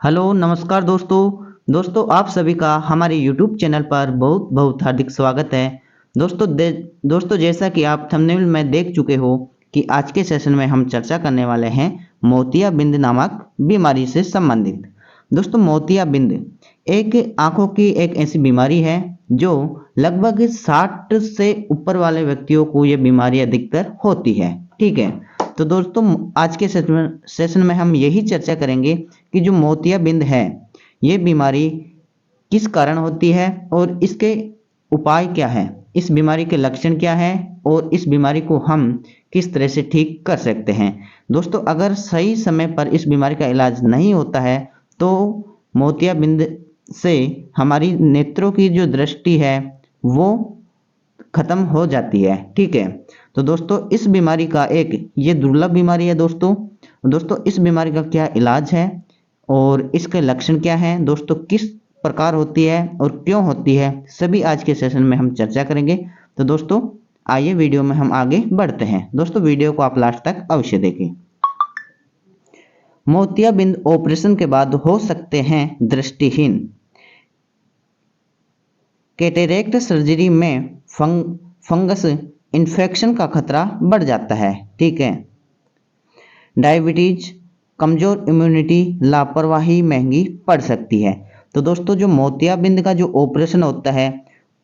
Hello नमस्कार दोस्तों आप सभी का हमारे यूट्यूब चैनल पर बहुत बहुत हार्दिक स्वागत है। दोस्तों जैसा कि आप थंबनेल में देख चुके हो कि आज के सेशन में हम चर्चा करने वाले हैं मोतियाबिंद नामक बीमारी से संबंधित। दोस्तों मोतियाबिंद एक आंखों की एक ऐसी बीमारी है जो लगभग 60 से ऊपर वाले व्यक्तियों को ये बीमारी अधिकतर होती है। ठीक है, तो दोस्तों आज के सेशन में हम यही चर्चा करेंगे कि जो मोतियाबिंद है ये बीमारी किस कारण होती है और इसके उपाय क्या है, इस बीमारी के लक्षण क्या है और इस बीमारी को हम किस तरह से ठीक कर सकते हैं। दोस्तों अगर सही समय पर इस बीमारी का इलाज नहीं होता है तो मोतियाबिंद से हमारी नेत्रों की जो दृष्टि है वो खत्म हो जाती है। ठीक है, तो दोस्तों इस बीमारी का ये दुर्लभ बीमारी है। दोस्तों इस बीमारी का क्या इलाज है और इसके लक्षण क्या हैं, दोस्तों किस प्रकार होती है और क्यों होती है, सभी आज के सेशन में हम चर्चा करेंगे। तो दोस्तों आइए वीडियो में हम आगे बढ़ते हैं। दोस्तों वीडियो को आप लास्ट तक अवश्य देखें। मोतियाबिंद ऑपरेशन के बाद हो सकते हैं दृष्टिहीन। कैटरेक्ट सर्जरी में फंगस इन्फेक्शन का खतरा बढ़ जाता है। ठीक है, डायबिटीज, कमजोर इम्यूनिटी, लापरवाही महंगी पड़ सकती है। तो दोस्तों जो मोतियाबिंद का जो ऑपरेशन होता है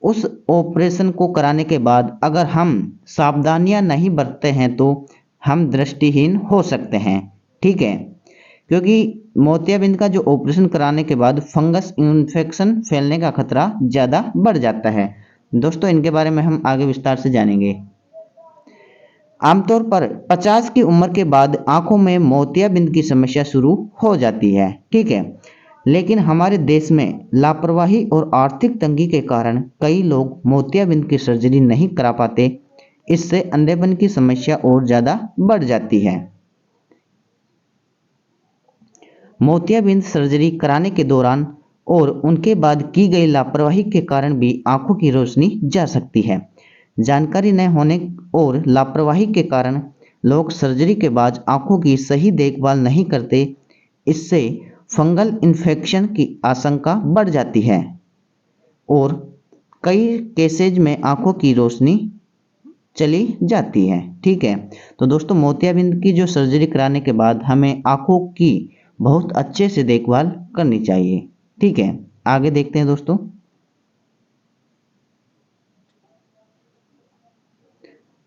उस ऑपरेशन को कराने के बाद अगर हम सावधानियां नहीं बरतते हैं तो हम दृष्टिहीन हो सकते हैं। ठीक है, क्योंकि मोतियाबिंद का जो ऑपरेशन कराने के बाद फंगस इन्फेक्शन फैलने का खतरा ज़्यादा बढ़ जाता है। दोस्तों इनके बारे में हम आगे विस्तार से जानेंगे। आमतौर पर 50 की उम्र के बाद आंखों में मोतियाबिंद की समस्या शुरू हो जाती है। ठीक है, लेकिन हमारे देश में लापरवाही और आर्थिक तंगी के कारण कई लोग मोतियाबिंद की सर्जरी नहीं करा पाते। इससे अंधेपन की समस्या और ज़्यादा बढ़ जाती है। मोतियाबिंद सर्जरी कराने के दौरान और उनके बाद की गई लापरवाही के कारण भी आंखों की रोशनी जा सकती है। जानकारी न होने और लापरवाही के कारण लोग सर्जरी के बाद आंखों की सही देखभाल नहीं करते। इससे फंगल इन्फेक्शन की आशंका बढ़ जाती है और कई केसेज में आंखों की रोशनी चली जाती है। ठीक है, तो दोस्तों मोतियाबिंद की जो सर्जरी कराने के बाद हमें आंखों की बहुत अच्छे से देखभाल करनी चाहिए। ठीक है, आगे देखते हैं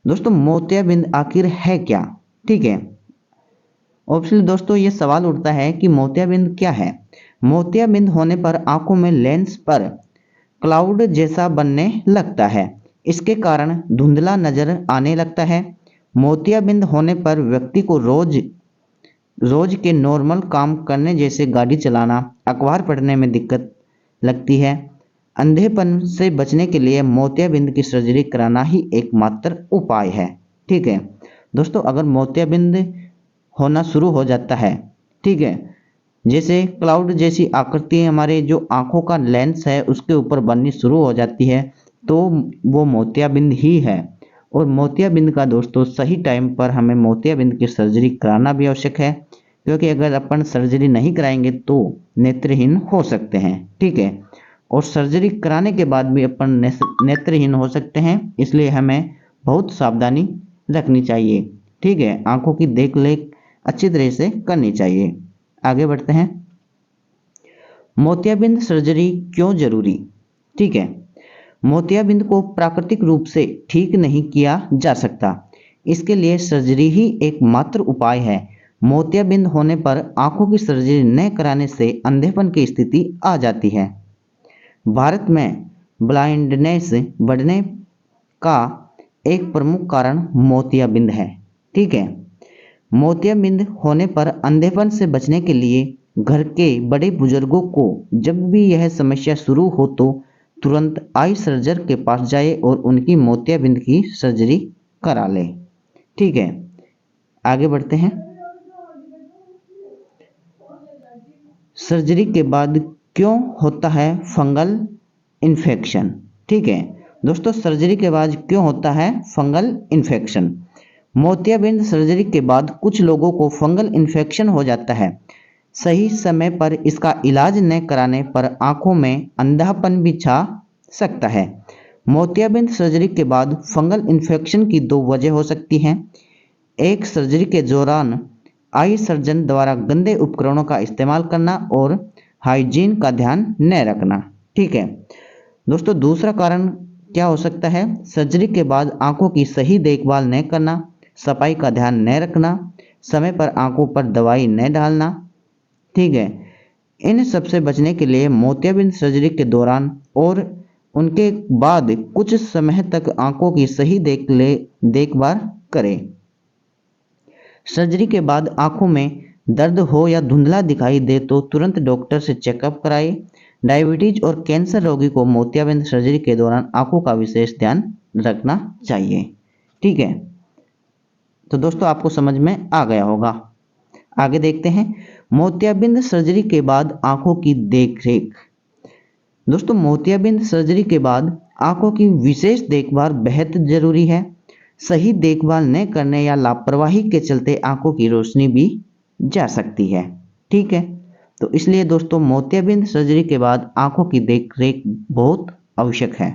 दोस्तों मोतियाबिंद आखिर है क्या। ठीक है, ऑब्वियसली दोस्तों ये सवाल उठता है कि मोतियाबिंद क्या है। मोतियाबिंद होने पर आंखों में लेंस पर क्लाउड जैसा बनने लगता है। इसके कारण धुंधला नजर आने लगता है। मोतियाबिंद होने पर व्यक्ति को रोज के नॉर्मल काम करने जैसे गाड़ी चलाना, अखबार पढ़ने में दिक्कत लगती है। अंधेपन से बचने के लिए मोतियाबिंद की सर्जरी कराना ही एकमात्र उपाय है। ठीक है, दोस्तों अगर मोतियाबिंद होना शुरू हो जाता है, ठीक है, जैसे क्लाउड जैसी आकृति हमारे जो आंखों का लेंस है उसके ऊपर बननी शुरू हो जाती है तो वो मोतियाबिंद ही है। और मोतियाबिंद का दोस्तों सही टाइम पर हमें मोतियाबिंद की सर्जरी कराना भी आवश्यक है, क्योंकि अगर अपन सर्जरी नहीं कराएंगे तो नेत्रहीन हो सकते हैं। ठीक है, और सर्जरी कराने के बाद भी अपन नेत्रहीन हो सकते हैं, इसलिए हमें बहुत सावधानी रखनी चाहिए। ठीक है, आंखों की देख-रेख अच्छी तरह से करनी चाहिए। आगे बढ़ते हैं। मोतियाबिंद सर्जरी क्यों जरूरी। ठीक है, मोतियाबिंद को प्राकृतिक रूप से ठीक नहीं किया जा सकता, इसके लिए सर्जरी ही एकमात्र उपाय है। मोतियाबिंद होने पर आंखों की सर्जरी न कराने से अंधेपन की स्थिति आ जाती है। भारत में ब्लाइंडनेस बढ़ने का एक प्रमुख कारण मोतियाबिंद है। ठीक है, मोतियाबिंद होने पर अंधेपन से बचने के लिए घर के बड़े बुजुर्गों को जब भी यह समस्या शुरू हो तो तुरंत आई सर्जन के पास जाए और उनकी मोतियाबिंद की सर्जरी करा ले। ठीक है, आगे बढ़ते हैं। सर्जरी के बाद क्यों होता है फंगल इन्फेक्शन। ठीक है, दोस्तों सर्जरी के बाद क्यों होता है फंगल इन्फेक्शन। मोतियाबिंद सर्जरी के बाद कुछ लोगों को फंगल इन्फेक्शन हो जाता है। सही समय पर इसका इलाज न कराने पर आंखों में अंधापन भी छा सकता है। मोतियाबिंद सर्जरी के बाद फंगल इन्फेक्शन की दो वजह हो सकती हैं। एक, सर्जरी के दौरान आई सर्जन द्वारा गंदे उपकरणों का इस्तेमाल करना और हाइजीन का ध्यान न रखना। ठीक है दोस्तों, दूसरा कारण क्या हो सकता है? सर्जरी के बाद आंखों की सही देखभाल न करना, सफाई का ध्यान न रखना, समय पर आंखों पर दवाई न डालना। ठीक है, इन सबसे बचने के लिए मोतियाबिंद सर्जरी के दौरान और उनके बाद कुछ समय तक आंखों की सही देखभाल करें। सर्जरी के बाद आंखों में दर्द हो या धुंधला दिखाई दे तो तुरंत डॉक्टर से चेकअप कराएं। डायबिटीज और कैंसर रोगी को मोतियाबिंद सर्जरी के दौरान आंखों का विशेष ध्यान रखना चाहिए। ठीक है, तो दोस्तों आपको समझ में आ गया होगा। आगे देखते हैं मोतियाबिंद सर्जरी के बाद आंखों की देखरेख। दोस्तों, मोतियाबिंद सर्जरी के बाद आंखों की विशेष देखभाल बेहद जरूरी है। सही देखभाल न करने या लापरवाही के चलते आंखों की रोशनी भी जा सकती है। ठीक है, तो इसलिए दोस्तों मोतियाबिंद सर्जरी के बाद आंखों की देखरेख बहुत आवश्यक है।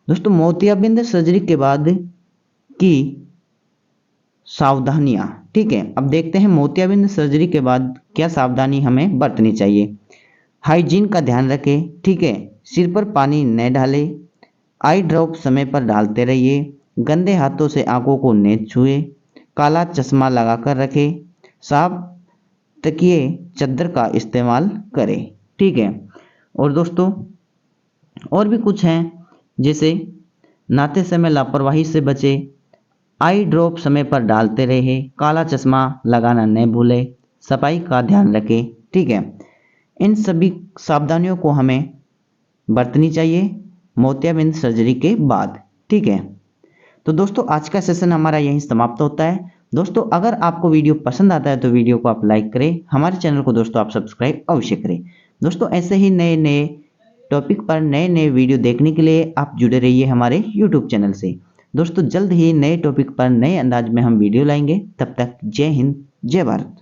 दोस्तों, मोतियाबिंद सर्जरी के बाद की सावधानियां। ठीक है, अब देखते हैं मोतियाबिंद सर्जरी के बाद क्या सावधानी हमें बरतनी चाहिए। हाइजीन का ध्यान रखें। ठीक है, सिर पर पानी न डालें, आई ड्रॉप समय पर डालते रहिए, गंदे हाथों से आंखों को न छुए, काला चश्मा लगाकर रखें, साफ तकिए चादर का इस्तेमाल करें। ठीक है, और दोस्तों और भी कुछ हैं, जैसे नहाते समय लापरवाही से बचें, आई ड्रॉप समय पर डालते रहे, काला चश्मा लगाना न भूलें, सफाई का ध्यान रखें। ठीक है, इन सभी सावधानियों को हमें बरतनी चाहिए मोतियाबिंद सर्जरी के बाद। ठीक है, तो दोस्तों आज का सेशन हमारा यहीं समाप्त होता है। दोस्तों अगर आपको वीडियो पसंद आता है तो वीडियो को आप लाइक करें, हमारे चैनल को दोस्तों आप सब्सक्राइब अवश्य करें। दोस्तों ऐसे ही नए नए टॉपिक पर नए नए वीडियो देखने के लिए आप जुड़े रहिए हमारे यूट्यूब चैनल से। दोस्तों जल्द ही नए टॉपिक पर नए अंदाज में हम वीडियो लाएंगे। तब तक जय हिंद, जय भारत।